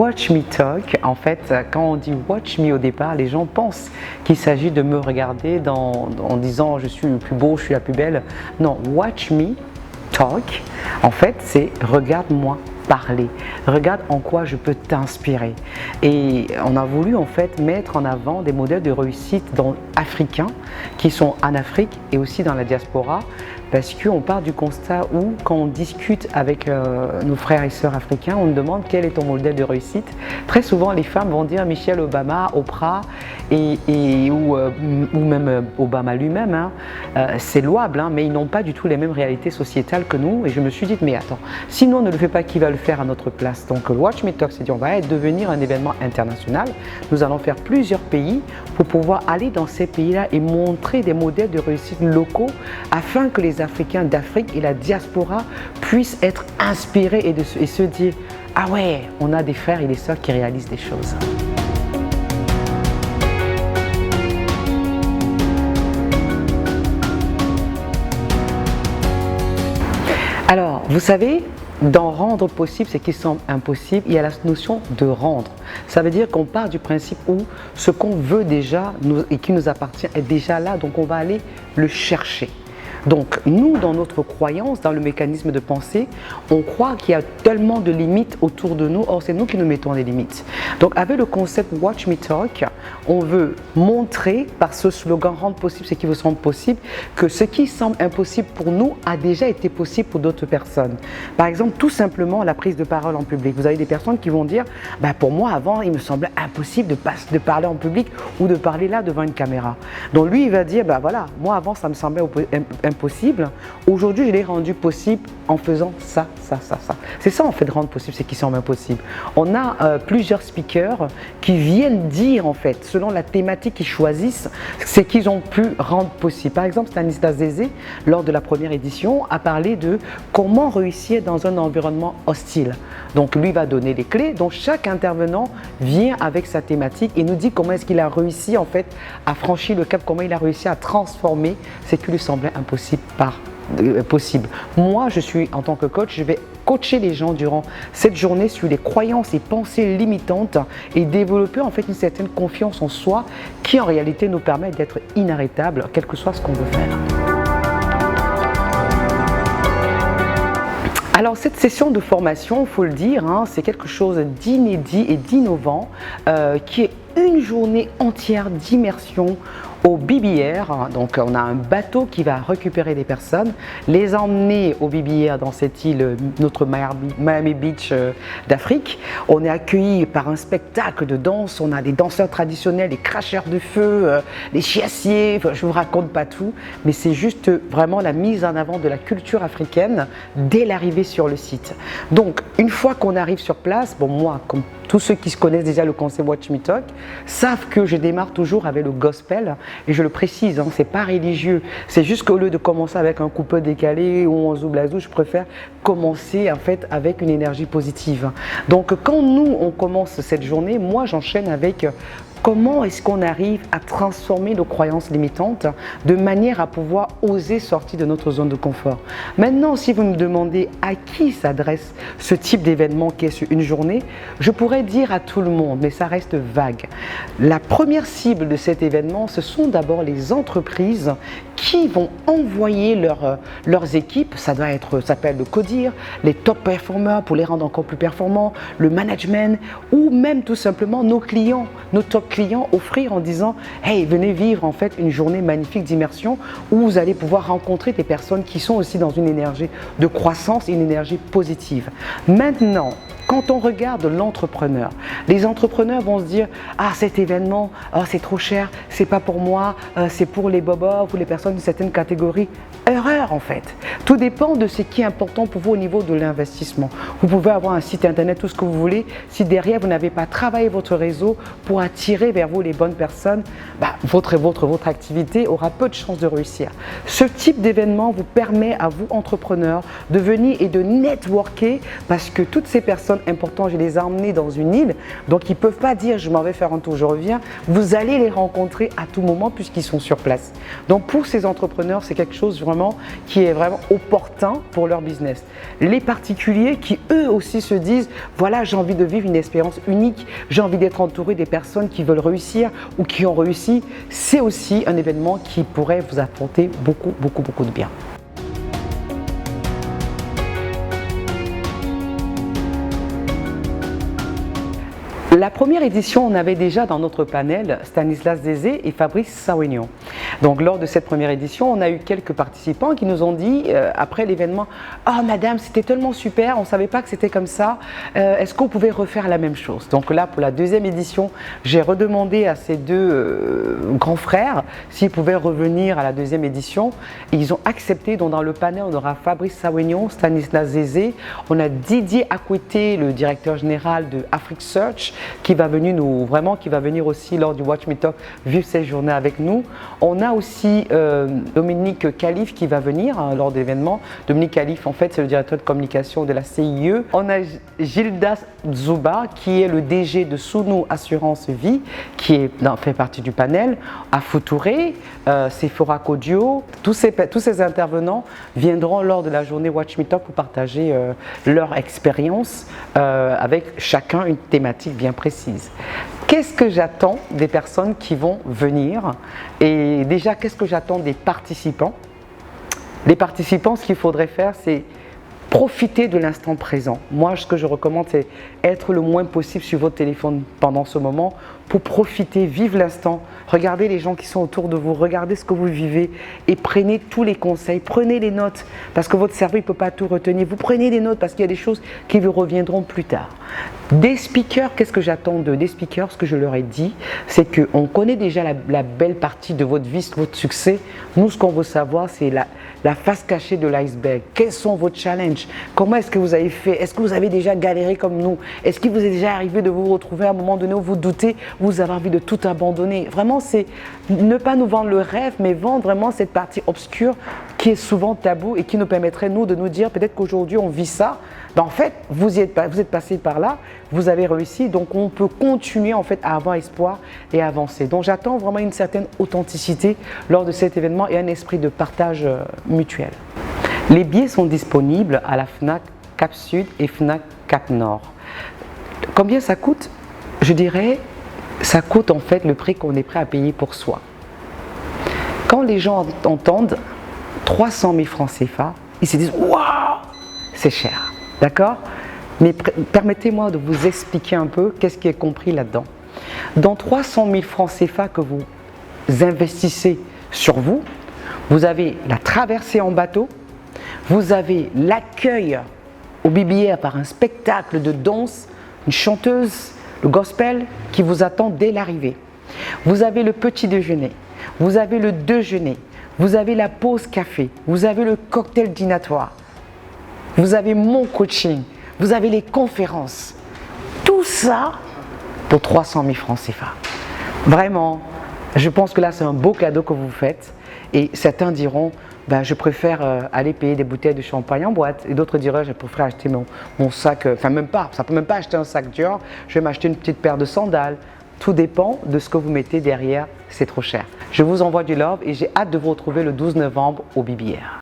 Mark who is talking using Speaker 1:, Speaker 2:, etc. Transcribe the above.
Speaker 1: Watch Me Talk, en fait, quand on dit Watch Me au départ, les gens pensent qu'il s'agit de me regarder en disant je suis le plus beau, je suis la plus belle. Non, Watch Me Talk, en fait, c'est regarde-moi parler, regarde en quoi je peux t'inspirer. Et on a voulu en fait mettre en avant des modèles de réussite africains qui sont en Afrique et aussi dans la diaspora, parce qu'on part du constat où quand on discute avec nos frères et sœurs africains, on nous demande quel est ton modèle de réussite. Très souvent les femmes vont dire Michelle Obama, Oprah ou même Obama lui-même, hein. C'est louable, hein, mais ils n'ont pas du tout les mêmes réalités sociétales que nous. Et je me suis dit mais attends, si nous on ne le fait pas, qui va le faire à notre place? Donc Watch Me Talk, c'est dit on va devenir un événement international. Nous allons faire plusieurs pays pour pouvoir aller dans ces pays-là et montrer des modèles de réussite locaux afin que les Africains d'Afrique et la diaspora puissent être inspirés et se dire ah ouais, on a des frères et des sœurs qui réalisent des choses. Alors, vous savez, dans rendre possible ce qui semble impossible, il y a la notion de rendre. Ça veut dire qu'on part du principe où ce qu'on veut déjà et qui nous appartient est déjà là, donc on va aller le chercher. Donc nous, dans notre croyance, dans le mécanisme de pensée, on croit qu'il y a tellement de limites autour de nous, or c'est nous qui nous mettons des limites. Donc avec le concept Watch Me Talk, on veut montrer par ce slogan rendre possible ce qui vous semble possible, que ce qui semble impossible pour nous a déjà été possible pour d'autres personnes. Par exemple, tout simplement la prise de parole en public. Vous avez des personnes qui vont dire bah, pour moi avant il me semblait impossible de parler en public ou de parler là devant une caméra. Donc lui il va dire bah voilà, moi avant ça me semblait impossible, aujourd'hui je l'ai rendu possible en faisant ça. C'est ça en fait de rendre possible ce qui semble impossible. On a plusieurs speakers qui viennent dire en fait, selon la thématique qu'ils choisissent, ce qu'ils ont pu rendre possible. Par exemple, Stanislas Zézé, lors de la première édition, a parlé de comment réussir dans un environnement hostile. Donc lui va donner les clés, donc chaque intervenant vient avec sa thématique et nous dit comment est-ce qu'il a réussi en fait à franchir le cap, comment il a réussi à transformer ce qui lui semblait impossible possible. Moi, je suis en tant que coach, je vais coacher les gens durant cette journée sur les croyances et pensées limitantes et développer en fait une certaine confiance en soi qui en réalité nous permet d'être inarrêtables, quel que soit ce qu'on veut faire. Alors cette session de formation, il faut le dire, hein, c'est quelque chose d'inédit et d'innovant qui est une journée entière d'immersion au BBR. Donc on a un bateau qui va récupérer les personnes, les emmener au BBR dans cette île, notre Miami Beach d'Afrique. On est accueilli par un spectacle de danse, on a des danseurs traditionnels, des cracheurs de feu, les chiassiers, enfin, je ne vous raconte pas tout, mais c'est juste vraiment la mise en avant de la culture africaine dès l'arrivée sur le site. Donc une fois qu'on arrive sur place, bon moi comme tous ceux qui connaissent déjà le concept Watch Me Talk savent que je démarre toujours avec le gospel et je le précise, hein, c'est pas religieux, c'est juste qu'au lieu de commencer avec un couplet décalé ou un zoublazou, je préfère commencer en fait avec une énergie positive. Donc quand nous on commence cette journée, moi j'enchaîne avec comment est-ce qu'on arrive à transformer nos croyances limitantes de manière à pouvoir oser sortir de notre zone de confort. Maintenant, si vous me demandez à qui s'adresse ce type d'événement qui est sur une journée, je pourrais dire à tout le monde, mais ça reste vague. La première cible de cet événement, ce sont d'abord les entreprises qui vont envoyer leurs équipes, ça peut être le CODIR, les top performers pour les rendre encore plus performants, le management ou même tout simplement nos clients, nos top clients offrir en disant hey, venez vivre en fait une journée magnifique d'immersion où vous allez pouvoir rencontrer des personnes qui sont aussi dans une énergie de croissance et une énergie positive. Maintenant, quand on regarde l'entrepreneur, les entrepreneurs vont se dire ah cet événement, oh, c'est trop cher, c'est pas pour moi, c'est pour les bobos ou les personnes d'une certaine catégorie. Erreur en fait. Tout dépend de ce qui est important pour vous au niveau de l'investissement. Vous pouvez avoir un site internet, tout ce que vous voulez, si derrière vous n'avez pas travaillé votre réseau pour attirer vers vous les bonnes personnes, votre activité aura peu de chances de réussir. Ce type d'événement vous permet à vous entrepreneurs de venir et de networker parce que toutes ces personnes importantes, je les ai emmenées dans une île, donc ils ne peuvent pas dire je m'en vais faire un tour, je reviens. Vous allez les rencontrer à tout moment puisqu'ils sont sur place. Donc pour ces entrepreneurs, c'est quelque chose vraiment qui est vraiment opportun pour leur business. Les particuliers qui eux aussi se disent, voilà, j'ai envie de vivre une expérience unique, j'ai envie d'être entouré des personnes qui veulent réussir ou qui ont réussi, c'est aussi un événement qui pourrait vous apporter beaucoup de bien. La première édition, on avait déjà dans notre panel Stanislas Zézé et Fabrice Sauignon. Donc lors de cette première édition, on a eu quelques participants qui nous ont dit après l'événement, « Oh madame, c'était tellement super, on ne savait pas que c'était comme ça, est-ce qu'on pouvait refaire la même chose ?» Donc là, pour la deuxième édition, j'ai redemandé à ces deux grands frères s'ils pouvaient revenir à la deuxième édition. Et ils ont accepté, donc dans le panel, on aura Fabrice Sauignon, Stanislas Zézé, on a Didier Acoueté, le directeur général de Afrique Search, qui va venir aussi lors du Watch Me Talk vivre cette journée avec nous. On a aussi Dominique Calife qui va venir lors de l'événement. Dominique Calife, en fait, c'est le directeur de communication de la CIE. On a Gildas Zouba qui est le DG de Sounou Assurance Vie, qui fait partie du panel. Afou Touré, Sephora Kodio, tous ces intervenants viendront lors de la journée Watch Me Talk pour partager leur expérience avec chacun une thématique bien précise. Qu'est-ce que j'attends des personnes qui vont venir? Et déjà, qu'est-ce que j'attends des participants? Les participants, ce qu'il faudrait faire, c'est profiter de l'instant présent. Moi, ce que je recommande, c'est être le moins possible sur votre téléphone pendant ce moment pour profiter, vivre l'instant. Regardez les gens qui sont autour de vous, regardez ce que vous vivez et prenez tous les conseils, prenez les notes parce que votre cerveau ne peut pas tout retenir. Vous prenez des notes parce qu'il y a des choses qui vous reviendront plus tard. Des speakers, qu'est-ce que j'attends d'eux? Des speakers, ce que je leur ai dit, c'est qu'on connaît déjà la belle partie de votre vie, votre succès. Nous, ce qu'on veut savoir, c'est la face cachée de l'iceberg. Quels sont vos challenges? Comment est-ce que vous avez fait? Est-ce que vous avez déjà galéré comme nous? Est-ce qu'il vous est déjà arrivé de vous retrouver à un moment donné où vous doutez, vous avez envie de tout abandonner? Vraiment, c'est ne pas nous vendre le rêve, mais vendre vraiment cette partie obscure qui est souvent tabou et qui nous permettrait, nous, de nous dire peut-être qu'aujourd'hui, on vit ça. Ben, en fait, vous êtes passé par là, vous avez réussi, donc on peut continuer en fait à avoir espoir et avancer. Donc j'attends vraiment une certaine authenticité lors de cet événement et un esprit de partage mutuel. Les billets sont disponibles à la Fnac Cap Sud et Fnac Cap Nord. Combien ça coûte? Je dirais, ça coûte en fait le prix qu'on est prêt à payer pour soi. Quand les gens entendent 300 000 francs CFA, ils se disent « Waouh, c'est cher !» D'accord? Mais permettez-moi de vous expliquer un peu qu'est-ce qui est compris là-dedans. Dans 300 000 francs CFA que vous investissez sur vous, vous avez la traversée en bateau, vous avez l'accueil au BBR par un spectacle de danse, une chanteuse, le gospel qui vous attend dès l'arrivée. Vous avez le petit déjeuner, vous avez le déjeuner, vous avez la pause café, vous avez le cocktail dînatoire, vous avez mon coaching, vous avez les conférences. Tout ça pour 300 000 francs CFA. Vraiment, je pense que là, c'est un beau cadeau que vous faites. Et certains diront, ben, je préfère aller payer des bouteilles de champagne en boîte. Et d'autres diront, je préfère acheter mon sac, enfin même pas, ça peut même pas acheter un sac Dior, je vais m'acheter une petite paire de sandales. Tout dépend de ce que vous mettez derrière, c'est trop cher. Je vous envoie du love et j'ai hâte de vous retrouver le 12 novembre au BBR.